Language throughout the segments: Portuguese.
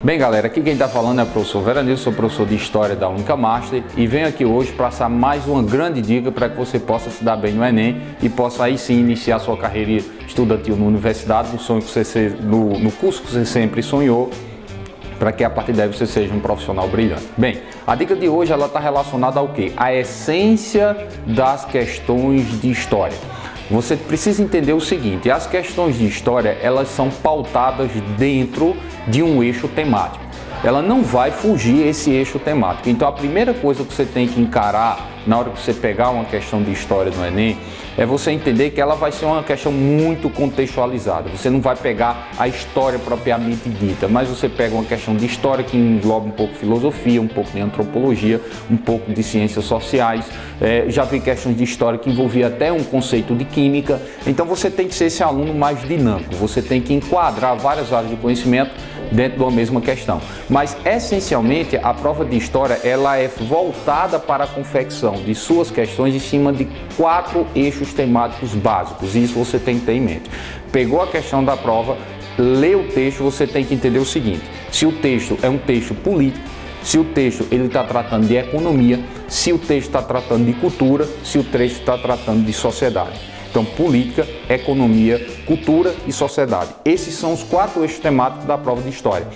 Bem galera, aqui quem está falando é o professor Veranilson, sou professor de História da Única Master e venho aqui hoje para passar mais uma grande dica para que você possa se dar bem no Enem e possa aí sim iniciar sua carreira estudantil na universidade, no curso que você sempre sonhou, para que a partir daí você seja um profissional brilhante. Bem, a dica de hoje ela está relacionada ao quê? A essência das questões de história. Você precisa entender o seguinte: as questões de história elas são pautadas dentro de um eixo temático. Ela não vai fugir esse eixo temático. Então a primeira coisa que você tem que encarar na hora que você pegar uma questão de história no Enem é você entender que ela vai ser uma questão muito contextualizada. Você não vai pegar a história propriamente dita, mas você pega uma questão de história que engloba um pouco de filosofia, um pouco de antropologia, um pouco de ciências sociais. Já vi questões de história que envolvia até um conceito de química. Então você tem que ser esse aluno mais dinâmico. Você tem que enquadrar várias áreas de conhecimento dentro de uma mesma questão. Mas essencialmente a prova de história ela é voltada para a confecção de suas questões em cima de 4 eixos temáticos básicos. Isso você tem que ter em mente. Pegou a questão da prova, lê o texto, você tem que entender o seguinte: se o texto é um texto político, se o texto ele está tratando de economia, se o texto está tratando de cultura, se o texto está tratando de sociedade. Então, política, economia, cultura e sociedade. Esses são os 4 eixos temáticos da prova de história.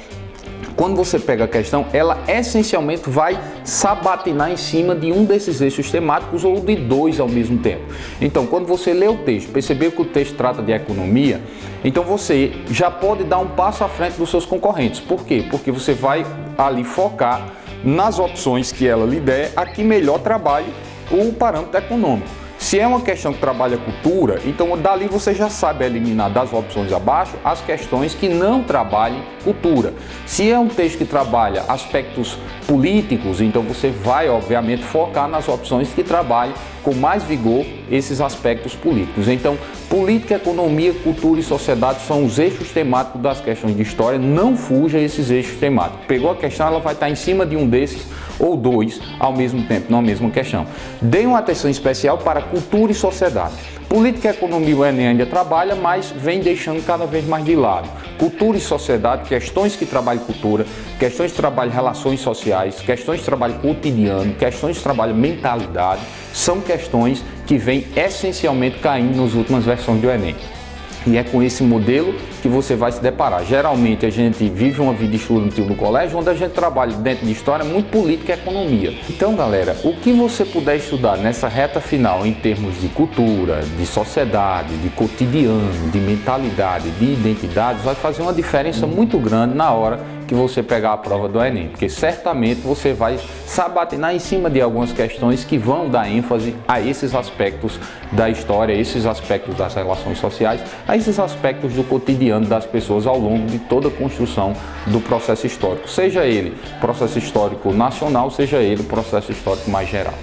Quando você pega a questão, ela essencialmente vai sabatinar em cima de um desses eixos temáticos ou de 2 ao mesmo tempo. Então, quando você lê o texto, percebeu que o texto trata de economia, então você já pode dar um passo à frente dos seus concorrentes. Por quê? Porque você vai ali focar nas opções que ela lhe der a que melhor trabalhe o parâmetro econômico. Se é uma questão que trabalha cultura, então dali você já sabe eliminar das opções abaixo as questões que não trabalhem cultura. Se é um texto que trabalha aspectos políticos, então você vai obviamente focar nas opções que trabalhem com mais vigor esses aspectos políticos. Então, política, economia, cultura e sociedade são os eixos temáticos das questões de história. Não fuja esses eixos temáticos. Pegou a questão, ela vai estar em cima de um desses ou 2 ao mesmo tempo, na mesma questão. Dê uma atenção especial para cultura e sociedade. Política e economia o Enem ainda trabalha, mas vem deixando cada vez mais de lado. Cultura e sociedade, questões que trabalham cultura, questões que trabalham relações sociais, questões que trabalham cotidiano, questões que trabalham mentalidade, são questões que vêm essencialmente caindo nas últimas versões do Enem. E é com esse modelo que você vai se deparar. Geralmente a gente vive uma vida estudantil no colégio onde a gente trabalha dentro de história muito política e economia. Então galera, o que você puder estudar nessa reta final em termos de cultura, de sociedade, de cotidiano, de mentalidade, de identidades, vai fazer uma diferença muito grande na hora que você pegar a prova do Enem, porque certamente você vai sabatinar em cima de algumas questões que vão dar ênfase a esses aspectos da história, a esses aspectos das relações sociais, a esses aspectos do cotidiano das pessoas ao longo de toda a construção do processo histórico, seja ele processo histórico nacional, seja ele processo histórico mais geral.